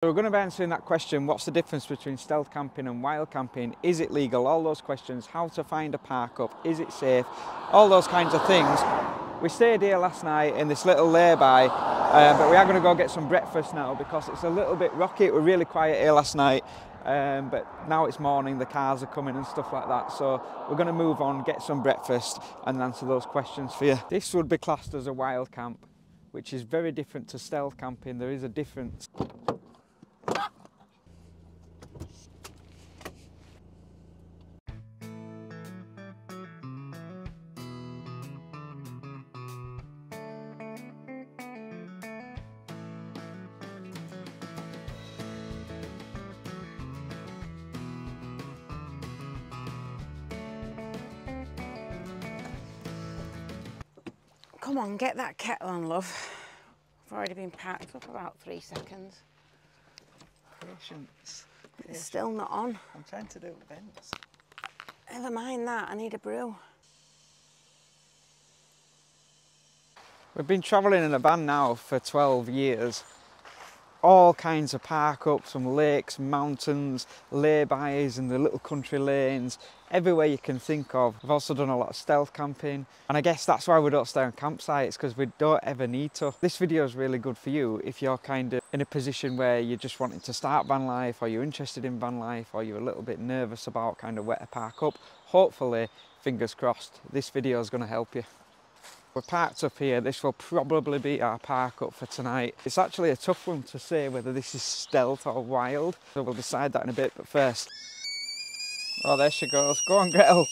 So we're going to be answering that question, what's the difference between stealth camping and wild camping? Is it legal? All those questions, how to find a park up, is it safe? All those kinds of things. We stayed here last night in this little lay-by, but we are going to go get some breakfast now because it's a little bit rocky. It was really quiet here last night, but now it's morning, the cars are coming and stuff like that. So we're going to move on, get some breakfast and answer those questions for you. This would be classed as a wild camp, which is very different to stealth camping. There is a difference. Come on, get that kettle on, love. I've already been packed up about 3 seconds. Patience. It's still not on. I'm trying to do vents. Never mind that, I need a brew. We've been travelling in a van now for 12 years. All kinds of park ups, from lakes, mountains, lay-bys and the little country lanes, everywhere you can think of. We've also done a lot of stealth camping, and I guess that's why we don't stay on campsites, because we don't ever need to. This video is really good for you if you're kind of in a position where you're just wanting to start van life, or you're interested in van life, or you're a little bit nervous about kind of where to park up. Hopefully, fingers crossed, this video is going to help you. We're parked up here. This will probably be our park up for tonight. It's actually a tough one to say whether this is stealth or wild, so we'll decide that in a bit. But first, oh, there she goes. Go on, Gretel.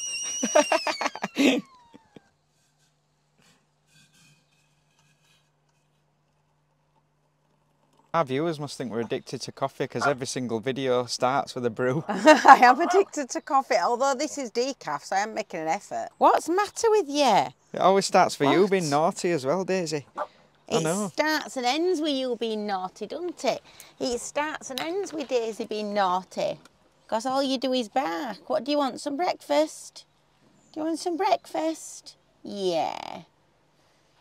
Our viewers must think we're addicted to coffee because every single video starts with a brew. I am addicted to coffee, although this is decaf, so I am making an effort. What's the matter with you? It always starts for you being naughty as well, Daisy. I know. It starts and ends with you being naughty, doesn't it? It starts and ends with Daisy being naughty. Because all you do is bark. What do you want, some breakfast? Do you want some breakfast? Yeah.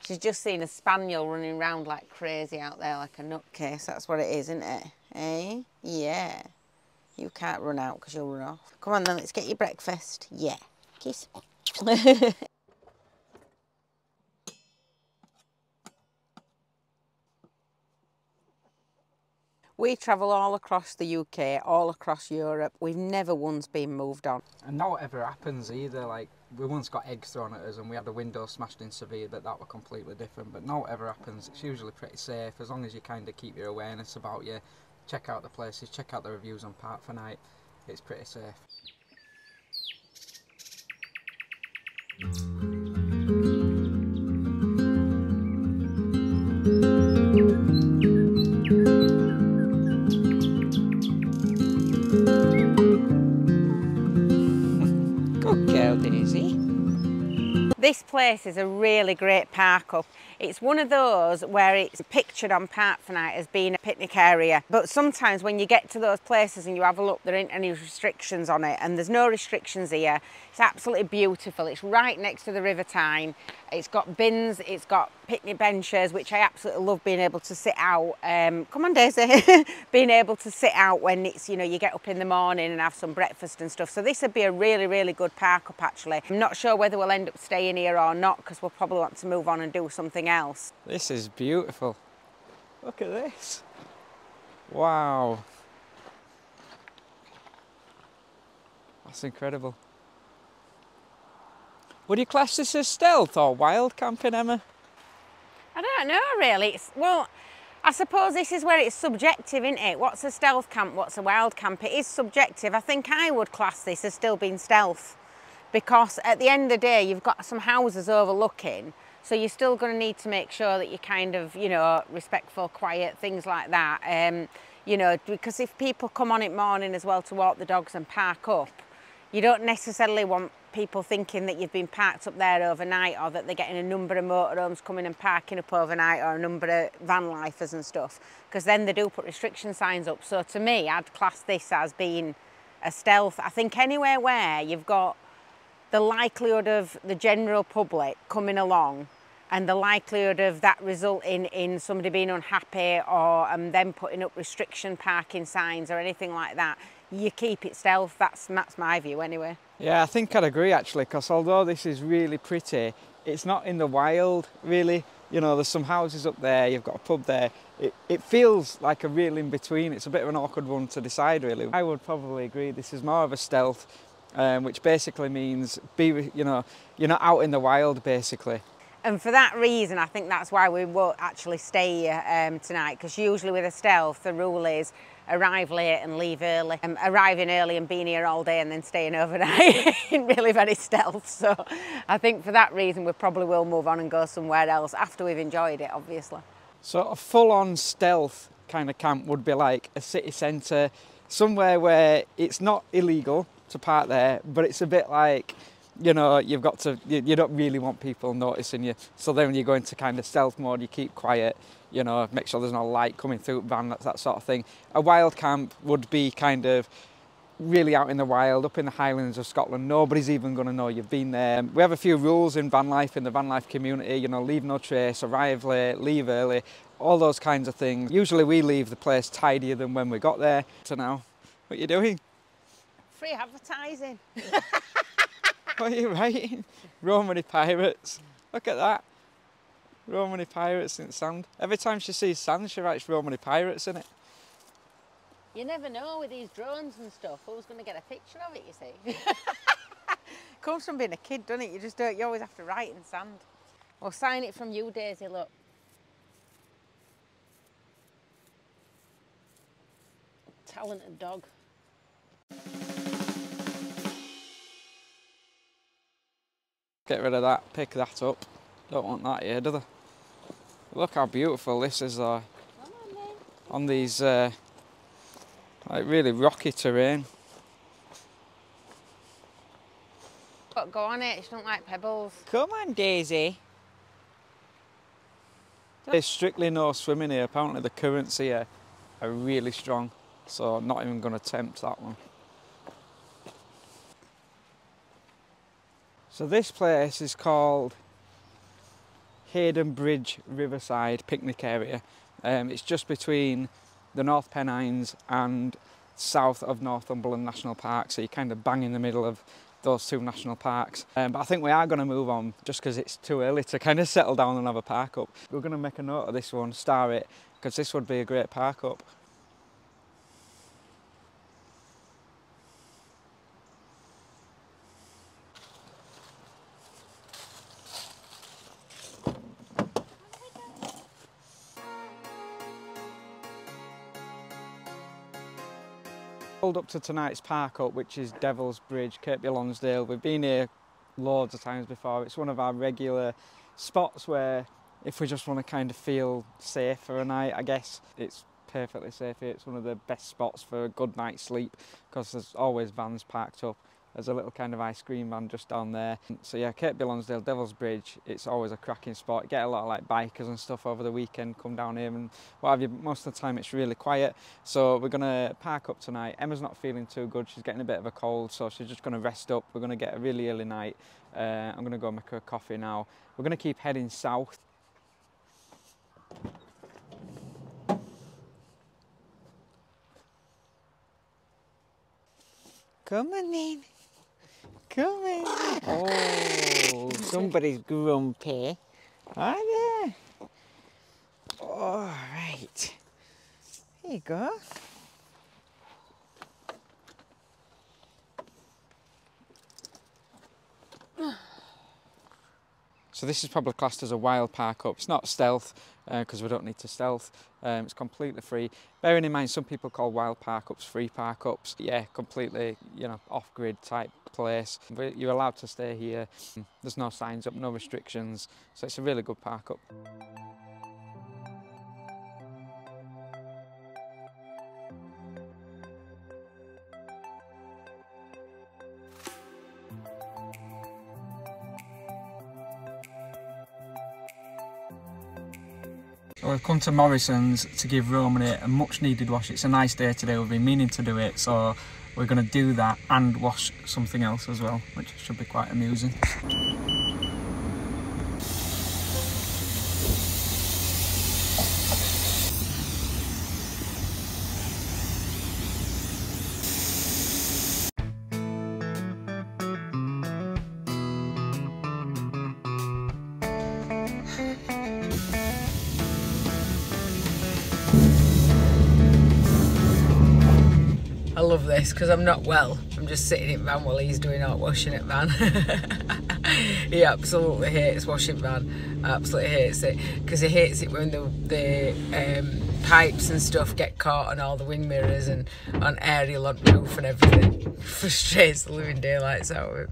She's just seen a spaniel running around like crazy out there, like a nutcase. That's what it is, isn't it? Eh? Yeah. You can't run out because you'll run off. Come on then, let's get your breakfast. Yeah. Kiss. We travel all across the UK, all across Europe. We've never once been moved on. And not whatever happens either. Like, we once got eggs thrown at us and we had the window smashed in severe, but that were completely different. But not whatever happens, it's usually pretty safe as long as you kind of keep your awareness about you. Check out the places, check out the reviews on Park for Night. It's pretty safe. Good girl, Daisy. This place is a really great park up. It's one of those where it's pictured on Park for Night as being a picnic area. But sometimes when you get to those places and you have a look, there ain't any restrictions on it. And there's no restrictions here. It's absolutely beautiful. It's right next to the River Tyne. It's got bins, it's got picnic benches, which I absolutely love being able to sit out. Come on, Daisy. Being able to sit out when it's, you know, you get up in the morning and have some breakfast and stuff. So this would be a really, really good park up, actually. I'm not sure whether we'll end up staying here or not because we'll probably want to move on and do something else. This is beautiful. Look at this. Wow. That's incredible. Would you class this as stealth or wild camping, Emma? I don't know, really. Well, I suppose this is where it's subjective, isn't it? What's a stealth camp, what's a wild camp? It is subjective. I think I would class this as still being stealth because at the end of the day, you've got some houses overlooking, so you're still going to need to make sure that you're kind of, you know, respectful, quiet, things like that. You know, because if people come on at morning as well to walk the dogs and park up, you don't necessarily want people thinking that you've been parked up there overnight or that they're getting a number of motorhomes coming and parking up overnight or a number of van lifers and stuff, because then they do put restriction signs up. So to me, I'd class this as being a stealth. I think anywhere where you've got the likelihood of the general public coming along and the likelihood of that resulting in somebody being unhappy or them putting up restriction parking signs or anything like that, you keep it stealth. That's my view anyway. Yeah, I think I'd agree actually, because although this is really pretty, it's not in the wild really. You know, there's some houses up there, you've got a pub there. It feels like a real in-between. It's a bit of an awkward one to decide really. I would probably agree this is more of a stealth, which basically means you're not out in the wild basically. And for that reason, I think that's why we won't actually stay here tonight, because usually with a stealth, the rule is arrive late and leave early. Arriving early and being here all day and then staying overnight isn't really very stealth. So I think for that reason, we probably will move on and go somewhere else after we've enjoyed it, obviously. So a full-on stealth kind of camp would be like a city centre, somewhere where it's not illegal to park there, but it's a bit like, you know, you don't really want people noticing you. So then when you go into kind of stealth mode, you keep quiet, you know, make sure there's no light coming through the van, that sort of thing. A wild camp would be kind of really out in the wild, up in the Highlands of Scotland. Nobody's even going to know you've been there. We have a few rules in van life, in the van life community, you know, leave no trace, arrive late, leave early, all those kinds of things. Usually we leave the place tidier than when we got there. So now, what are you doing? Free advertising. What are you writing? Romany Pirates. Look at that. Romany Pirates in sand. Every time she sees sand, she writes Romany Pirates in it. You never know with these drones and stuff who's going to get a picture of it, you see. Comes from being a kid, doesn't it? You always have to write in sand. Or sign it from you, Daisy, look. Talented dog. Get rid of that, pick that up. Don't want that here, do they? Look how beautiful this is though. On these like really rocky terrain. Go on it, she don't like pebbles. Come on, Daisy. There's strictly no swimming here. Apparently the currents here are really strong, so I'm not even going to attempt that one. So this place is called Hayden Bridge Riverside Picnic Area. It's just between the North Pennines and south of Northumberland National Park, so you're kind of bang in the middle of those two national parks. But I think we are going to move on just because it's too early to kind of settle down and have a park up. We're going to make a note of this one, star it, because this would be a great park up. Up to tonight's park up, which is Devil's Bridge, Kirkby Lonsdale. We've been here loads of times before. It's one of our regular spots where if we just want to kind of feel safe for a night, I guess it's perfectly safe here. It's one of the best spots for a good night's sleep because there's always vans parked up. There's a little kind of ice cream van just down there. So yeah, Kirkby Lonsdale, Devil's Bridge, it's always a cracking spot. You get a lot of like bikers and stuff over the weekend, come down here and what have you. Most of the time it's really quiet. So we're gonna park up tonight. Emma's not feeling too good. She's getting a bit of a cold, so she's just gonna rest up. We're gonna get a really early night. I'm gonna go make her a coffee now. We're gonna keep heading south. Come on then. Come on. Oh, somebody's grumpy. Are they? All right. Here you go. So this is probably classed as a wild park up. It's not stealth because we don't need to stealth. It's completely free. Bearing in mind some people call wild park ups free park ups. Yeah, completely, you know, off-grid type place. But you're allowed to stay here. There's no signs up, no restrictions. So it's a really good park up. So we've come to Morrison's to give Romany a much needed wash. It's a nice day today, we've been meaning to do it, so we're going to do that and wash something else as well, which should be quite amusing. love this because I'm not well. I'm just sitting in van while he's doing hot washing at van. He absolutely hates washing van. Absolutely hates it because he hates it when the pipes and stuff get caught on all the wing mirrors and on aerial on roof and everything. Frustrates the living daylights out of him.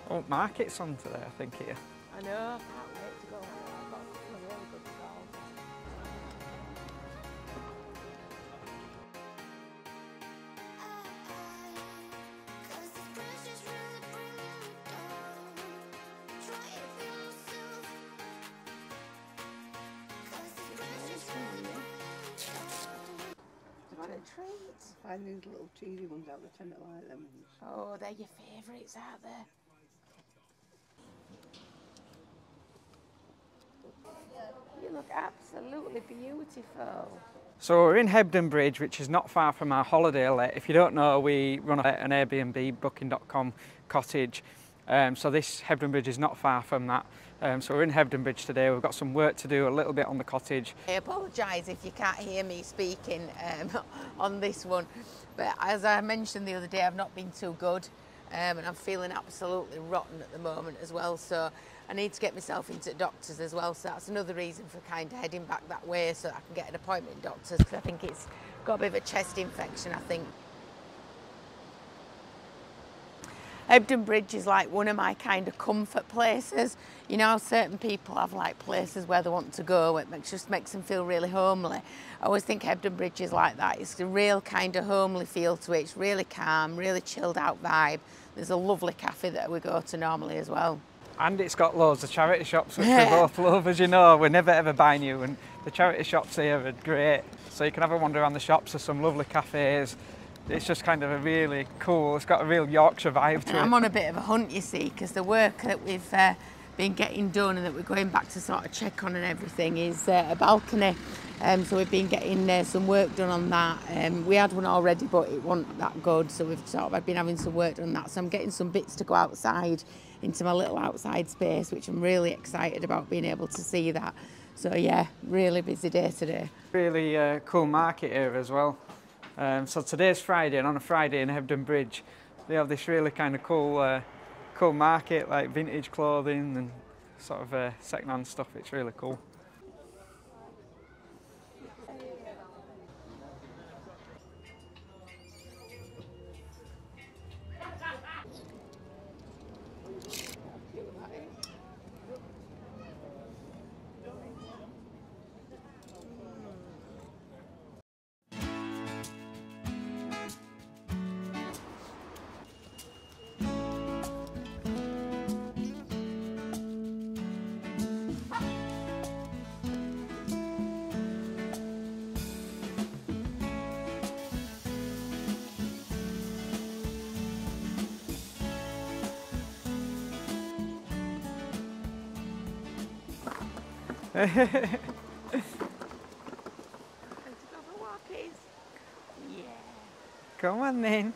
Oh, market's on today, I think, here. I know, I can't wait to go. I've got a couple of really good stalls. What a treat. Find these little cheesy ones out, the tender like them ones. Oh, they're your favourites, aren't they? You look absolutely beautiful. So we're in Hebden Bridge, which is not far from our holiday let. If you don't know, we run an Airbnb, booking.com cottage. So this Hebden Bridge is not far from that. So we're in Hebden Bridge today. We've got some work to do a little bit on the cottage. I apologise if you can't hear me speaking on this one, but as I mentioned the other day, I've not been too good, and I'm feeling absolutely rotten at the moment as well, so I need to get myself into doctors as well, so that's another reason for kind of heading back that way so I can get an appointment in doctors, because I think it's got a bit of a chest infection, I think. Hebden Bridge is like one of my kind of comfort places. You know, certain people have like places where they want to go, it just makes them feel really homely. I always think Hebden Bridge is like that. It's a real kind of homely feel to it. It's really calm, really chilled out vibe. There's a lovely cafe that we go to normally as well. And it's got loads of charity shops, which we both love, as you know. We never ever buy new, and the charity shops here are great. So you can have a wander around the shops, there's some lovely cafes. It's just kind of a really cool, it's got a real Yorkshire vibe to it. I'm on a bit of a hunt, you see, because the work that we've been getting done and that we're going back to sort of check on and everything is a balcony. So we've been getting some work done on that. We had one already, but it wasn't that good, so I've been having some work done on that. So I'm getting some bits to go outside into my little outside space, which I'm really excited about being able to see that. So yeah, really busy day today. Really cool market here as well. So today's Friday, and on a Friday in Hebden Bridge, they have this really kind of cool market, like vintage clothing and sort of second-hand stuff. It's really cool. Time to go for walkies. Yeah. Come on then.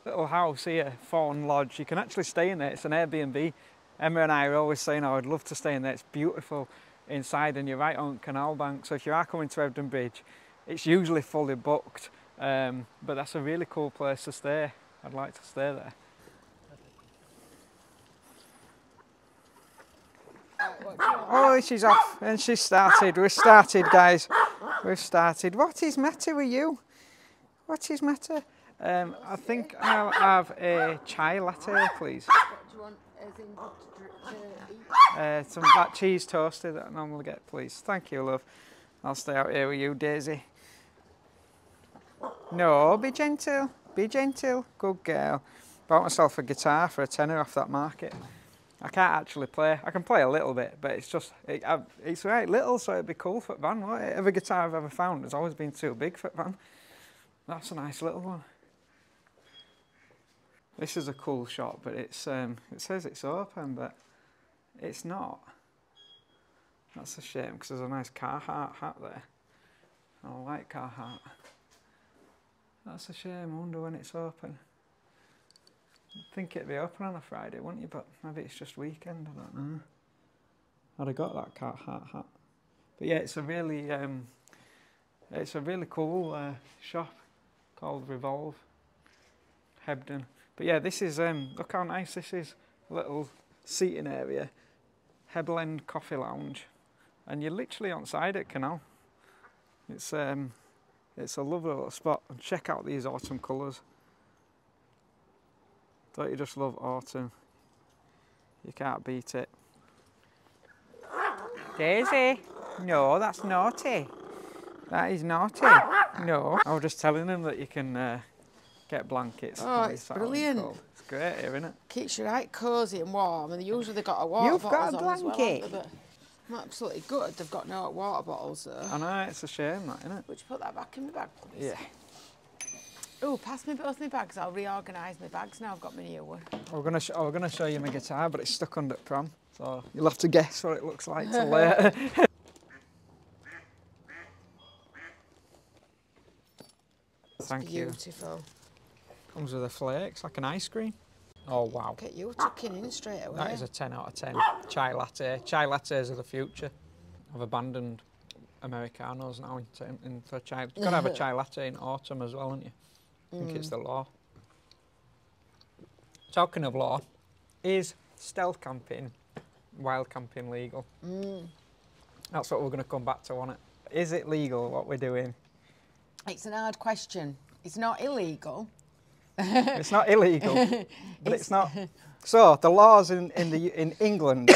Little house here, Fawn Lodge. You can actually stay in there. It's an Airbnb. Emma and I are always saying, oh, I'd love to stay in there. It's beautiful inside and you're right on Canal Bank. So if you are coming to Hebden Bridge, it's usually fully booked, but that's a really cool place to stay. I'd like to stay there. Oh, she's off and she's started. We've started, guys. We've started. What is matter with you? What is matter? I think I'll have a chai latte, please. What do you want as in to eat? Some that cheese toasted that I normally get, please. Thank you, love. I'll stay out here with you, Daisy. No, be gentle. Be gentle. Good girl. Bought myself a guitar for a tenner off that market. I can't actually play. I can play a little bit, but it's just, it's right little, so it'd be cool for the van, wouldn't it? Every guitar I've ever found has always been too big for the van. That's a nice little one. This is a cool shop, but it's it says it's open, but it's not. That's a shame, because there's a nice Carhartt hat there. I like Carhartt. That's a shame. I wonder when it's open. I'd think it'd be open on a Friday, wouldn't you? But maybe it's just weekend, I don't know. I'd have got that Carhartt hat. But yeah, it's a really cool shop called Revolve, Hebden. But yeah, this is, look how nice this is. A little seating area. Hebland Coffee Lounge. And you're literally on side at Canal. It's a lovely little spot. And check out these autumn colours. Don't you just love autumn? You can't beat it. Daisy, no, that's naughty. That is naughty. No. I was just telling them that you can get blankets. Oh, it's brilliant. It's great here, isn't it? Keeps you right cosy and warm, and usually they've got a water You've bottles got a on as well, blanket. haven't they? But I'm absolutely good. They've got no water bottles though. I know, it's a shame that, isn't it? Would you put that back in my bag, please? Yeah. Oh, pass me both my bags. I'll reorganise my bags now. I've got my new one. We're gonna show you my guitar, but it's stuck under the pram, so you'll have to guess what it looks like till later. Thank you. Beautiful. Comes with a flakes, like an ice cream. Oh wow. Look at you tucking in straight away. That is a 10 out of 10. Chai latte. Chai lattes are the future. I've abandoned Americanos now for chai. You've got to have a chai latte in autumn as well, haven't you? I think it's the law. Talking of law, is stealth camping, wild camping legal? That's what we're going to come back to, on it. Is it legal, what we're doing? It's an hard question. It's not illegal. It's not illegal, but it's not. So the laws in England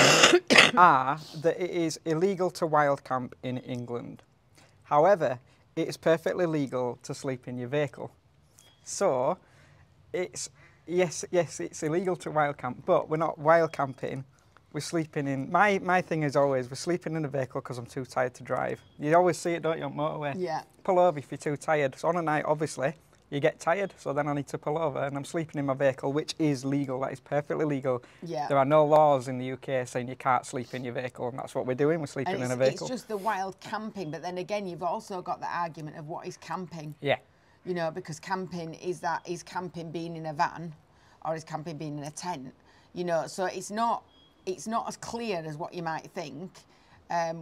are that it is illegal to wild camp in England. However, it is perfectly legal to sleep in your vehicle. So it's yes, it's illegal to wild camp, but we're not wild camping. We're sleeping in. My thing is always we're sleeping in a vehicle because I'm too tired to drive. You always see it, don't you, on motorway? Yeah. Pull over if you're too tired. So on a night, obviously, you get tired, so then I need to pull over, and I'm sleeping in my vehicle, which is legal. That is perfectly legal. Yeah. There are no laws in the UK saying you can't sleep in your vehicle, and that's what we're doing. We're sleeping in a vehicle. It's just the wild camping, but then again, you've also got the argument of what is camping. Yeah. You know, because camping is camping being in a van, or is camping being in a tent? You know, so it's not as clear as what you might think.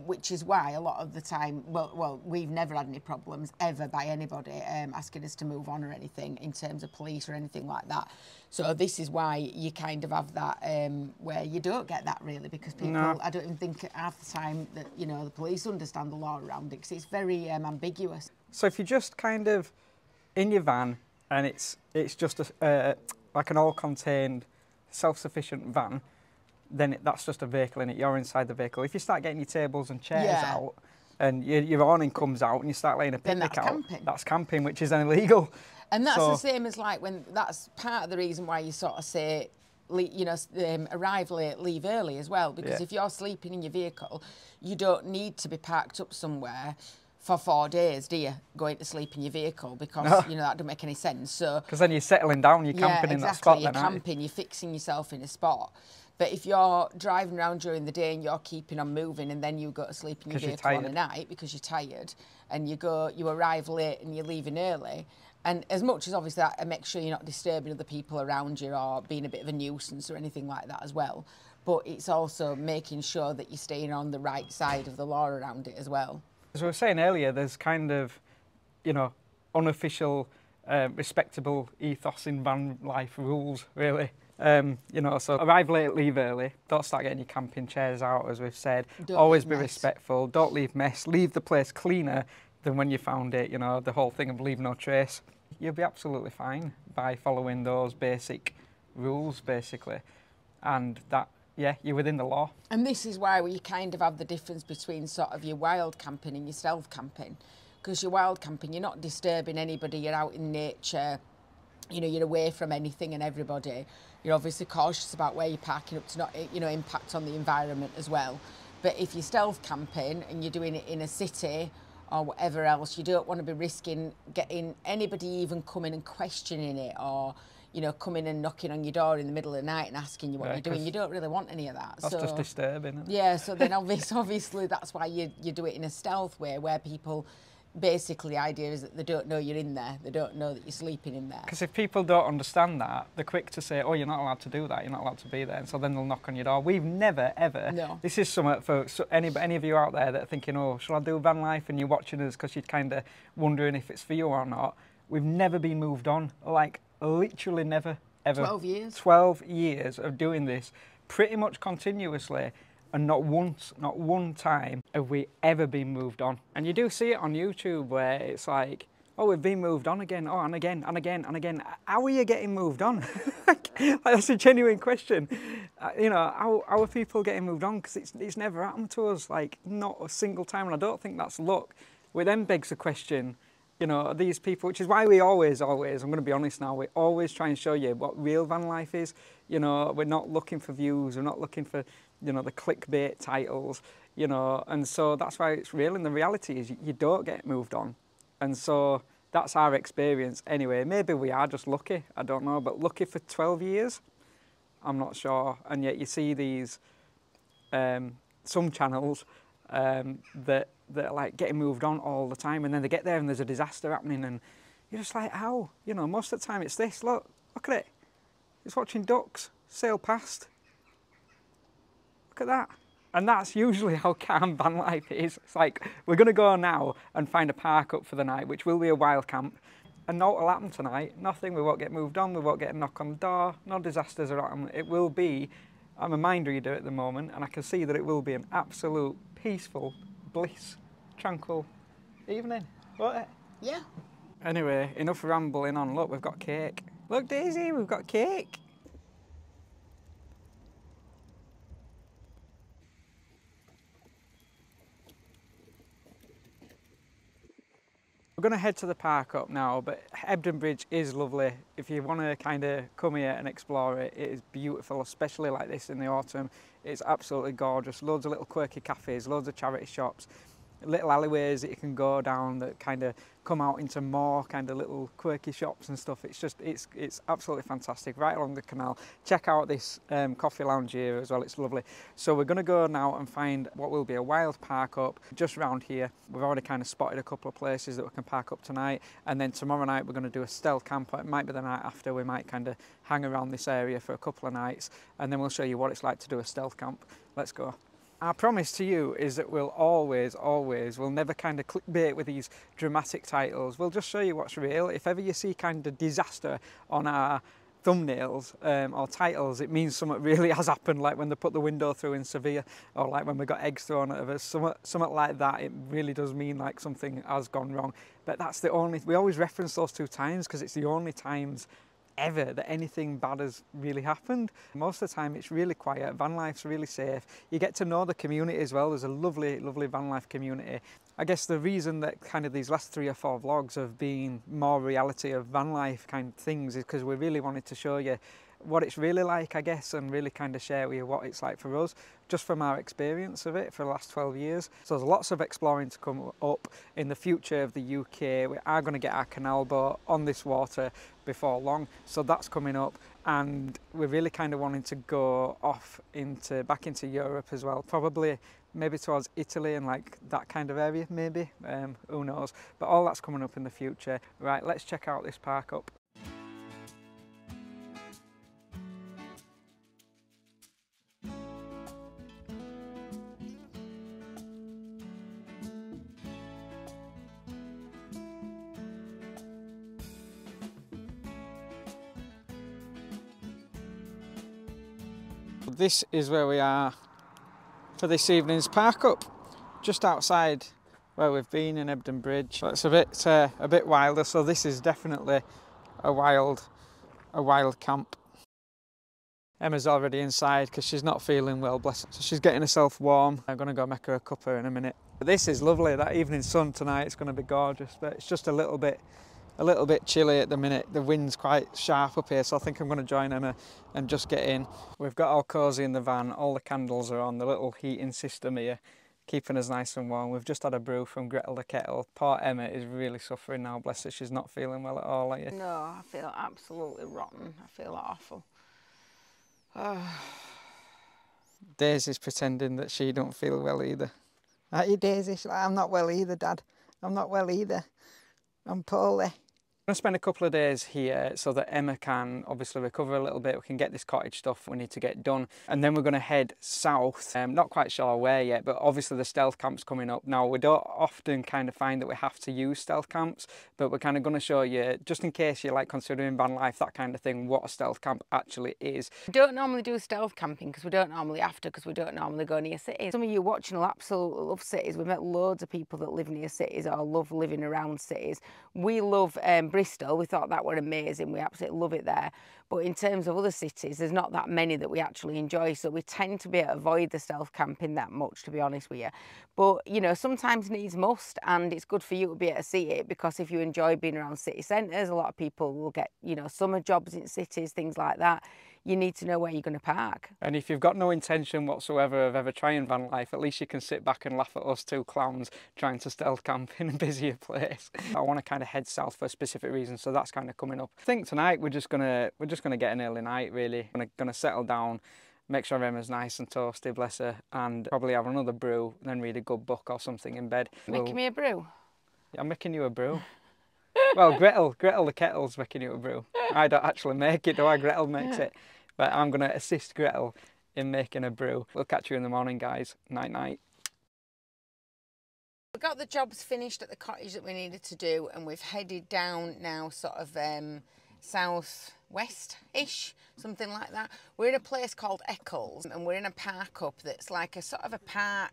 Which is why a lot of the time, well, we've never had any problems ever by anybody asking us to move on or anything in terms of police or anything like that. So this is why you kind of have that where you don't get that really, because people, No. I don't even think half the time that, you know, the police understand the law around it, because it's very ambiguous. So if you're just kind of in your van and it's just like an all-contained, self-sufficient van, then that's just a vehicle in it. You're inside the vehicle. If you start getting your tables and chairs out, and your awning comes out, and you start laying a picnic out, camping. That's camping, which is then illegal. And that's the same as like when that's part of the reason why you sort of say, you know, arrive late, leave early as well. Because if you're sleeping in your vehicle, you don't need to be parked up somewhere for 4 days, do you? Going to sleep in your vehicle, because you know that doesn't make any sense. So because then you're settling down, you're camping in that spot. You're camping, you're fixing yourself in a spot. But if you're driving around during the day and you're keeping on moving, and then you go to sleep in your vehicle on the night because you're tired, and you arrive late and you're leaving early, and as much as obviously that, make sure you're not disturbing other people around you or being a bit of a nuisance or anything like that as well. But it's also making sure that you're staying on the right side of the law around it as well. As we were saying earlier, there's kind of, you know, unofficial, respectable ethos in van life rules, really. You know, so arrive late, leave early. Don't start getting your camping chairs out, as we've said. Always be respectful. Don't leave mess. Leave the place cleaner than when you found it. You know, the whole thing of leave no trace. You'll be absolutely fine by following those basic rules, basically. And that, yeah, you're within the law. And this is why we kind of have the difference between sort of your wild camping and your stealth camping. Because your wild camping, you're not disturbing anybody. You're out in nature. you know, you're away from anything and everybody. You're obviously cautious about where you're parking up to not, you know, impact on the environment as well. But if you're stealth camping and you're doing it in a city or whatever else, you don't want to be risking getting anybody even coming and questioning it, or, you know, coming and knocking on your door in the middle of the night and asking you what you're doing. You don't really want any of that. That's just disturbing, isn't it? Yeah, so then obviously that's why you do it in a stealth way, where people, basically the idea is that they don't know you're in there, they don't know that you're sleeping in there. Because if people don't understand that, they're quick to say, oh, you're not allowed to do that, you're not allowed to be there, and so then they'll knock on your door. We've never, ever, no. This is something for any of you out there that are thinking, oh, shall I do van life, and you're watching us because you're kind of wondering if it's for you or not. We've never been moved on, like literally never, ever. 12 years. 12 years of doing this pretty much continuously. And not once, not one time have we ever been moved on. And you do see it on YouTube where it's like, oh, we've been moved on again, oh, and again, and again, and again. How are you getting moved on? Like, that's a genuine question. You know, how are people getting moved on? Because it's never happened to us, like, not a single time. And I don't think that's luck. Which then begs the question, you know, these people, which is why we always, I'm going to be honest now, we always try and show you what real van life is. You know, we're not looking for views, we're not looking for, you know, the clickbait titles, you know, and so that's why it's real. And the reality is you don't get moved on. And so that's our experience anyway. Maybe we are just lucky, I don't know, but lucky for 12 years, I'm not sure. And yet you see these, some channels that are like getting moved on all the time, and then they get there and there's a disaster happening, and you're just like, how? You know, most of the time it's this, look at it. It's watching ducks sail past. Look at that. And that's usually how calm van life is. It's like, we're going to go now and find a park up for the night, which will be a wild camp. And naught will happen tonight. Nothing. We won't get moved on. We won't get a knock on the door. No disasters are happening. It will be, I'm a mind reader at the moment, and I can see that it will be an absolute peaceful, bliss, tranquil evening. Won't it? Yeah. Anyway, enough rambling on. Look, we've got cake. Look, Daisy, we've got cake. We're going to head to the park up now, but Hebden Bridge is lovely. If you want to kind of come here and explore it, it is beautiful, especially like this in the autumn. It's absolutely gorgeous. Loads of little quirky cafes, loads of charity shops, little alleyways that you can go down that kind of come out into more kind of little quirky shops and stuff. It's just, it's absolutely fantastic, right along the canal. Check out this coffee lounge here as well, it's lovely. So we're going to go now and find what will be a wild park up just around here. We've already kind of spotted a couple of places that we can park up tonight, and then tomorrow night we're going to do a stealth camp. It might be the night after. We might kind of hang around this area for a couple of nights, and then we'll show you what it's like to do a stealth camp. Let's go. Our promise to you is that we'll we'll never kind of clickbait with these dramatic titles. We'll just show you what's real. If ever you see kind of disaster on our thumbnails or titles, it means something really has happened, like when they put the window through in Sevilla, or like when we got eggs thrown at us, something like that. It really does mean like something has gone wrong. But that's the only, we always reference those two times because it's the only times ever that anything bad has really happened. Most of the time it's really quiet, van life's really safe. You get to know the community as well. There's a lovely, lovely van life community. I guess the reason that kind of these last 3 or 4 vlogs have been more reality of van life kind of things is because we really wanted to show you what it's really like, I guess, and really kind of share with you what it's like for us, just from our experience of it for the last 12 years. So there's lots of exploring to come up in the future of the UK. We are going to get our canal boat on this water before long, so that's coming up, and we're really kind of wanting to go off back into Europe as well, probably maybe towards Italy and like that kind of area, maybe, who knows, but all that's coming up in the future. Right, let's check out this park up. This is where we are for this evening's park up, just outside where we've been in Hebden Bridge. So it's a bit wilder, so this is definitely a wild camp. Emma's already inside because she's not feeling well, bless her. So she's getting herself warm. I'm going to go make her a cuppa in a minute. But this is lovely, that evening sun tonight, it's going to be gorgeous, but it's just a little bit a little bit chilly at the minute. The wind's quite sharp up here, so I think I'm going to join Emma and just get in. We've got all cosy in the van, all the candles are on, the little heating system here, keeping us nice and warm. We've just had a brew from Gretel the kettle. Poor Emma is really suffering now, bless her, she's not feeling well at all, are you? No, I feel absolutely rotten. I feel awful. Daisy's pretending that she don't feel well either. Aren't you, Daisy? She's like, I'm not well either, Dad. I'm not well either. I'm poorly. I'm going to spend a couple of days here so that Emma can obviously recover a little bit. We can get this cottage stuff we need to get done. And then we're going to head south. Not quite sure where yet, but obviously the stealth camp's coming up. Now, we don't often kind of find that we have to use stealth camps, but we're kind of going to show you, just in case you're like considering van life, that kind of thing, what a stealth camp actually is. We don't normally do stealth camping because we don't normally have to, because we don't normally go near cities. Some of you watching will absolutely love cities. We've met loads of people that live near cities or love living around cities. We love Bristol. We thought that were amazing. We absolutely love it there. But in terms of other cities, there's not that many that we actually enjoy. So we tend to be able to avoid the stealth camping that much, to be honest with you. But, you know, sometimes needs must, and it's good for you to be able to see it, because if you enjoy being around city centres, a lot of people will get, you know, summer jobs in cities, things like that. You need to know where you're going to park. And if you've got no intention whatsoever of ever trying van life, at least you can sit back and laugh at us two clowns trying to stealth camp in a busier place. I want to kind of head south for a specific reason, so that's kind of coming up. I think tonight we're just gonna get an early night really. We're gonna settle down, make sure Emma's nice and toasty, bless her, and probably have another brew, then read a good book or something in bed. Making me a brew? I'm making you a brew. Well, Gretel the kettle's making you a brew. I don't actually make it, do I? Gretel makes it. But I'm going to assist Gretel in making a brew. We'll catch you in the morning, guys. Night, night. We got the jobs finished at the cottage that we needed to do, and we've headed down now sort of south-west-ish, something like that. We're in a place called Eccles, and we're in a park up that's like a sort of a car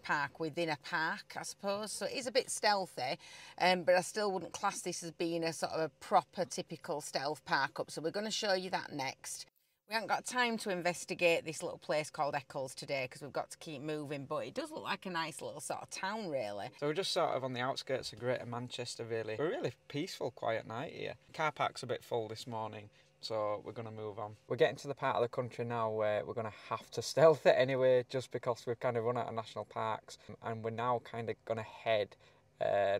park within a park, I suppose. So it is a bit stealthy, but I still wouldn't class this as being a sort of a proper typical stealth park up. So we're going to show you that next. We haven't got time to investigate this little place called Eccles today because we've got to keep moving, but it does look like a nice little sort of town, really. So we're just sort of on the outskirts of Greater Manchester, really. We're a really peaceful, quiet night here. Car park's a bit full this morning, so we're going to move on. We're getting to the part of the country now where we're going to have to stealth it anyway, just because we've kind of run out of national parks, and we're now kind of going to head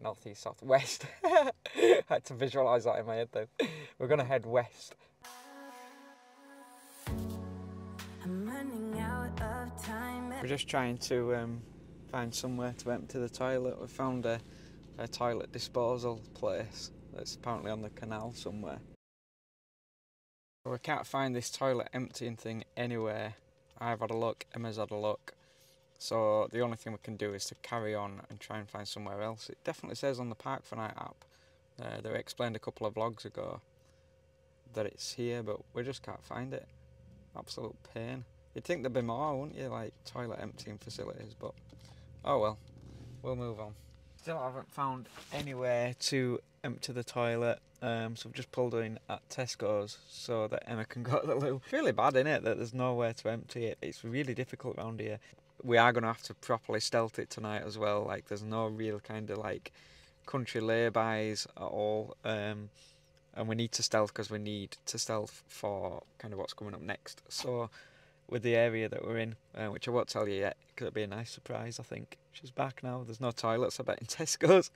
north-east, south-west. I had to visualise that in my head then. We're going to head west. We're just trying to find somewhere to empty the toilet. We found a toilet disposal place that's apparently on the canal somewhere. But we can't find this toilet emptying thing anywhere. I've had a look, Emma's had a look. So the only thing we can do is to carry on and try and find somewhere else. It definitely says on the Park for Night app, they explained a couple of vlogs ago, that it's here, but we just can't find it. Absolute pain. You'd think there'd be more, wouldn't you, like toilet emptying facilities, but oh well, we'll move on. Still haven't found anywhere to empty the toilet, so we've just pulled in at Tesco's so that Emma can go to the loo. It's really bad, isn't it, that there's nowhere to empty it? It's really difficult around here. We are going to have to properly stealth it tonight as well, like there's no real kind of like country lay-bys at all, and we need to stealth because we need to stealth for kind of what's coming up next. So with the area that we're in, which I won't tell you yet because it'll be a nice surprise, I think. She's back now, there's no toilets I bet in Tesco's.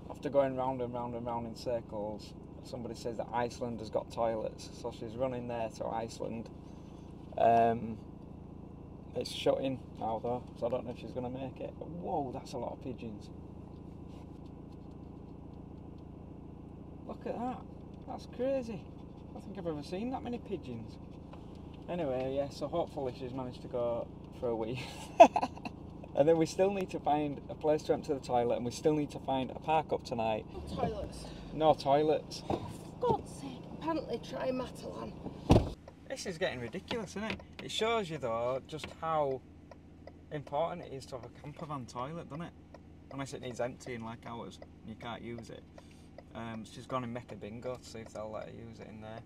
After going round and round and round in circles, somebody says that Iceland has got toilets, so she's running there to Iceland. It's shut in now though, so I don't know if she's going to make it. But whoa, that's a lot of pigeons. Look at that, that's crazy. I don't think I've ever seen that many pigeons. Anyway, yeah, so hopefully she's managed to go for a wee. And then we still need to find a place to empty the toilet, and we still need to find a park up tonight. No toilets. No toilets. For God's sake, apparently try Matalan. This is getting ridiculous, isn't it? It shows you though just how important it is to have a camper van toilet, doesn't it? Unless it needs emptying like ours and you can't use it. She's gone and make a bingo to see if they'll let her use it in there.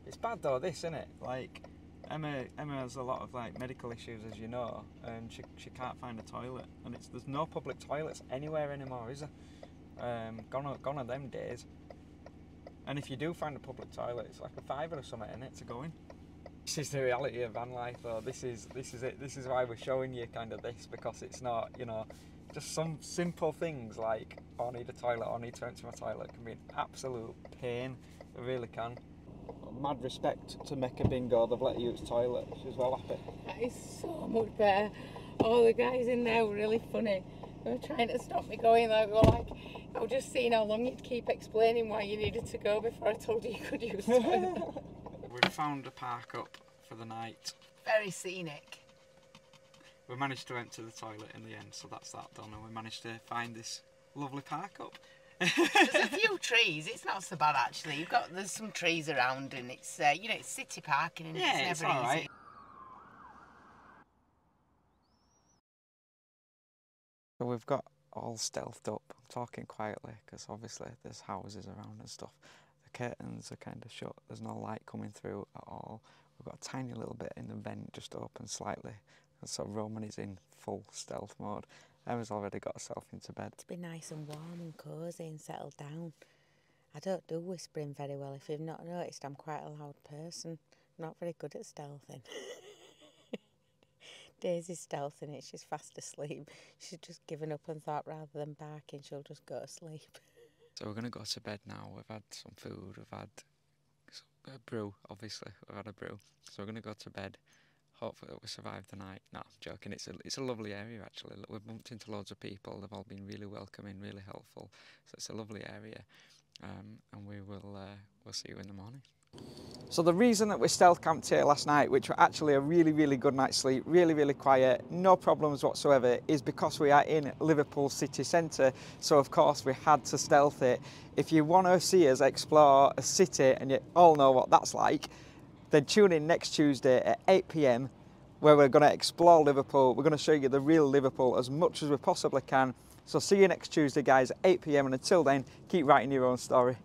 It's bad though, this, isn't it? Like Emma has a lot of like medical issues, as you know, and she can't find a toilet, and there's no public toilets anywhere anymore, is there? Gone are them days. And if you do find a public toilet, it's like a fiver or something in it to go in. This is the reality of van life, though. This is it. This is why we're showing you kind of this, because it's not, you know, just some simple things like, oh, I need a toilet, or I need to empty my toilet, can be an absolute pain. It really can. Mad respect to Mecca Bingo. They've let you use the toilet. She's well happy. That is so much better. All the guys in there were really funny. They were trying to stop me going. I was just seeing how long you'd keep explaining why you needed to go before I told you you could use the toilet. We've found a park up for the night. Very scenic. We managed to empty the toilet in the end, so that's that done, and we managed to find this lovely park up. There's a few trees. It's not so bad actually. There's some trees around, and it's you know, it's city parking, and Yeah, it's never all easy. right. So we've got all stealthed up. I'm talking quietly because obviously there's houses around and stuff. The curtains are kind of shut. There's no light coming through at all. We've got a tiny little bit in the vent just open slightly. And so Roman is in full stealth mode. Emma's already got herself into bed. To be nice and warm and cosy and settled down. I don't do whispering very well. If you've not noticed, I'm quite a loud person. Not very good at stealthing. Daisy's stealthing it. She's fast asleep. She's just given up and thought rather than barking, she'll just go to sleep. So we're going to go to bed now. We've had some food. We've had a brew, obviously. We've had a brew. So we're going to go to bed. Hopefully we survive the night. No, I'm joking. It's a lovely area actually. We've bumped into loads of people. They've all been really welcoming, really helpful. So it's a lovely area, and we'll see you in the morning. So the reason that we stealth camped here last night, which were actually a really, really good night's sleep, really, really quiet, no problems whatsoever, is because we are in Liverpool city centre. So of course we had to stealth it. If you want to see us explore a city and you all know what that's like, then tune in next Tuesday at 8 PM where we're going to explore Liverpool. We're going to show you the real Liverpool as much as we possibly can. So see you next Tuesday guys at 8 PM, and until then, keep writing your own story.